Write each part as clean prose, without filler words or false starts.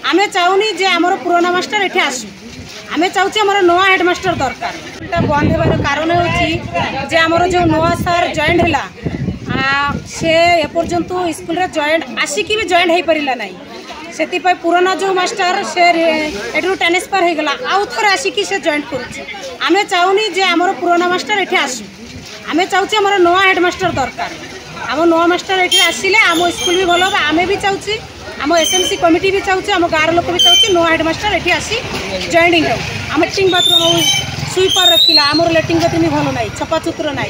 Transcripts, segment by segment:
आमे चाहूनी जे आमर पुराना मास्टर एठी आसु आमे चाहूचे आमर नवा हेडमास्टर दरकार एटा बंद हेबार कारण होची जे आमर जो नवा सर जॉइन हैला से एपर्यंत स्कूल रे जॉइन आसिकी भी जॉइन हो पारा ना से पुराना जो मास्टर से एठू ट्रांसफर हो गला आउ थोड़े आसिकी से जॉइन करें चाहूनी जे आमर पुराना मास्टर एठी आसु आमे चाहूचे आमर नवा हेडमास्टर दरकार आम नवा मास्टर एठी आसिले आम स्कूल भी भल आमे भी चाहूची आम एसएमसी कमिटी भी चाहूचे आम गाँव लोक भी चाहूचे नवा हेडमास्टर एठी आसी जॉइनिंग हो आम लैट्रिन बाथरूम स्वीपर रखिला आमर लैट्रिन बाथरूम भल ना छपाचुतर ना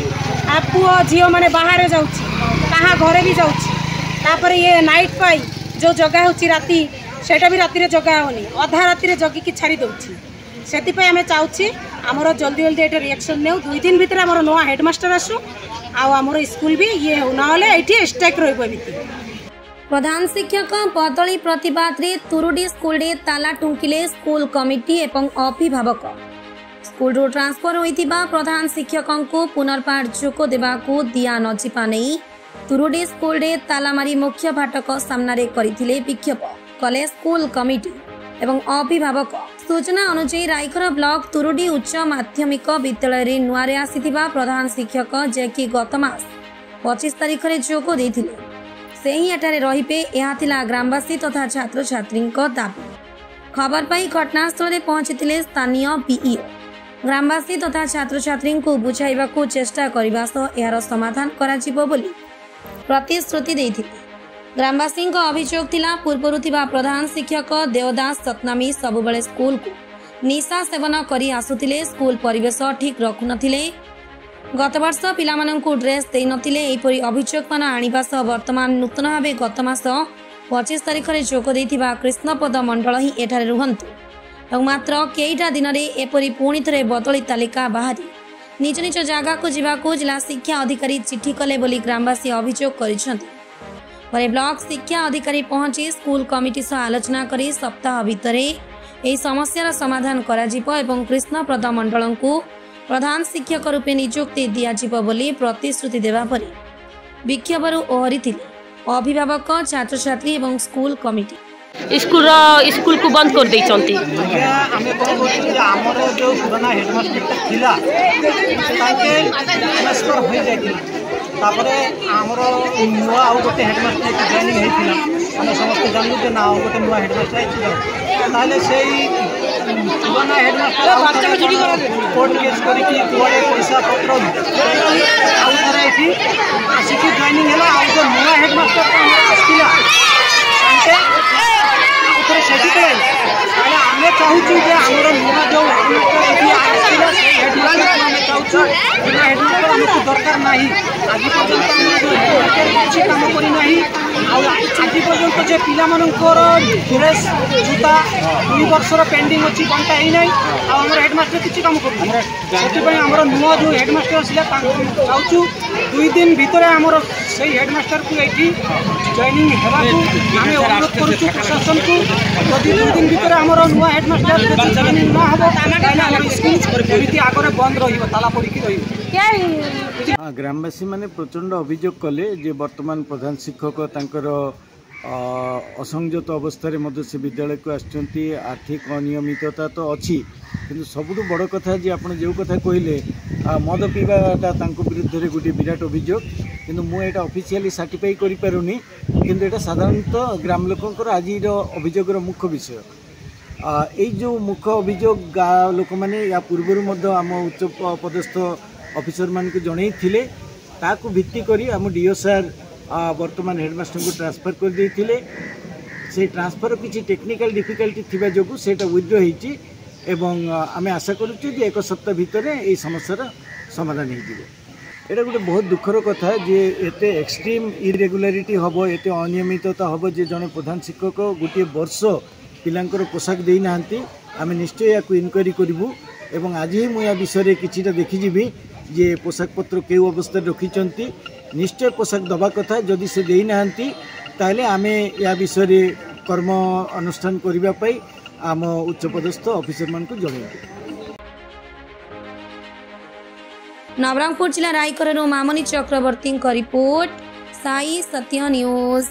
आ पुओ झील मैंने बाहर जाऊँगी कहाँ घरे भी जाऊँगी ये नाइट पाई जो जगह होची राती सेटा भी राति जगह होनी अधा राति जगिकी छाड़ी दूसरी से आम चाहूँ आमर जल्दी जल्दी ये रिएक्शन ने 2 दिन भितर आमर नवा हेडमास्टर आसू आमर स्कूल भी ये ना ये स्ट्राइक रही। प्रधान शिक्षक बदली प्रतिवाद रे तुरुडी स्कूल रे ताला टुंकिले स्कूल कमिटी एवं अभिभावक स्कूल रो ट्रांसफर होइतिबा प्रधान शिक्षक को पुनर्पाठ देवाकू दिया नजिपा नहीं तुरुडी स्कूल रे तालामारी मुख्य फाटक सामने करथिले विक्षोभ कले स्कूल कमिटी एवं अभिभावक सूचना अनुसार रायखर ब्लॉक तुरुडी उच्च माध्यमिक विद्यालय रे नुआरे आसीथिबा प्रधान शिक्षक जे कि गत मास 25 तारिख रे जोग देथिले से ही एठारे रहिबे एहा थिला ग्रामवासी तथा छात्र छात्री दाबी खबर पाई घटनास्थल रे पहुंचीथिले स्थानीय बीईओ ग्रामवासी तथा छात्र छात्री को बुझाइबा को चेष्टा करबा सह एहार समाधान कराजिबो बोली प्रतिश्रुति देथिले। ग्रामवासी अभियोग थिला पूर्वरु थिबा प्रधान शिक्षक देवदास सतनामी सबुबले स्कूल को निशा सेवन करी आसुथिले स्कूल परिवेश ठीक रखुनथिले गत वर्ष पिलामानंकु ड्रेस देई नथिले एपरि अभियोग मान आनिबा सह वर्तमान नूतन भावे गत मास 25 तारिख रे जोग देइथिबा कृष्णपद मंडल ही एठारे रुहंतु और मात्र केईटा दिन रे एपरि पुणी थरे बदली तालिका बाहरी निज निज जगह को जीवाकू जिला शिक्षा अधिकारी चिठी कले बोली ग्रामवासी अभियोग करिसंती पर ब्लॉक शिक्षा अधिकारी पहुंची स्कूल कमिटी सह आलोचना करी सप्ताह भितर एही समस्यार समाधान कराजिबो एवं कृष्णप्रद मंडल को प्रधान शिक्षक रूपे नियुक्ति दियाजिबो बोली प्रतिश्रुति देवा परी विक्षोभरू ओहरिथिले अभिभावक छात्र छात्री एवं स्कूल कमिटी स्कूल को बंद कर देइचंती हमर जो पुराना हेडमास्टर थिला ताके ट्रांसफर हो जाइथिला तापरे हमर नुआ आउ गोटे हेडमास्टर जॉइनिंग हेतिला हम समस्त जानलु जे ना गोटे नुआ हेडमास्टर आइथिला ताले सेही पुराना हेडमास्टर कोर्ट केस करी कि कोड़े पैसा पत्र आउ थरे एठी आसिकी जॉइनिंग हैला आउ जो नुआ हेडमास्टर आस्थिला ताके उतरे सेठी करे आमे चाहूछु जे हमर नुआ जो हेडमास्टर एठी आस्थिला हेडमास्टर आमे चाहूछु नुआ हेडमास्टर हमको दरकार नाही आज पर्यंत हम जो हेडमास्टर किछि काम करि नाही आज पर्यंत जे पिला मानकर ड्रेस जूता 2 वर्षर पेंडिंग अछि बंटा ही नाही आ हमर हेडमास्टर किछि काम करू सेति पय हमर नुआ जो हेडमास्टर आसिला चाहूछु 2 दिन भितरे हमर सेही हेडमास्टर को एठी जॉइनिंग हेबाकू आमे अनुरोध करूछु प्रशासन को यदि 2 दिन भितरे हमर नुआ हेडमास्टर जॉइनिंग न हबो ताले हमर स्कूल एमिति आगरे बंद रहिबो ताला पड़ी रहिबो। ग्रामवासी माने प्रचंड अभियोग कले जे वर्तमान प्रधान शिक्षक तांकर असंजत अवस्था मध्य से विद्यालय को आसुँच आर्थिक अनियमितता तो अच्छी किंतु सबुठ बड़ कथा जे आपन जो कथा कहले मद पीवाटा विरुद्ध में गोटे विराट अभियोग किंतु मुझे ऑफिशियली सर्टिफाई करि पारुनी किंतु एटा साधारणतः ग्राम लोकंकर आज अभियोगर मुख्य विषय यही जो मुख्य अभियोग गाँ लोक मैंने या पूर्व आम उच्च पदस्थ ऑफिसर मान को जन ताकू भित्ति करी आम डीओ सार वर्तमान हेडमास्टर को ट्रांसफर कर देथिले से ट्रांसफर किसी टेक्निकल डिफिकल्टी थिबा जोगु सेटा विथड्र होईची एवं आमे आशा करूछु जे एक सप्ताह भितर ए समस्यार समाधान हो जिवो। एटा गोटे बहुत दुखर कथा जे एते एक्सट्रीम इरेगुलारिटी हबो एते अनियमितता हबो जे जने प्रधान शिक्षक गोटे वर्ष पिलांकर पोशाक देई नांती आमे निश्चय याकू इनक्वारी करिवु एवं आज ही मुया विषय किछिटा देखि जिवि जे पोशाक पत्र केउ अवस्था रखिचंती निश्चय पोशाक दबा कथा जदि से देई नांती ताले आमे या विषय कर्म अनुष्ठान करिबा पई आम उच्चपदस्थ ऑफिसर मान को जणाइबु। नवरंगपुर जिला रायकर मामनी चक्रवर्ती रिपोर्ट साई सत्य न्यूज।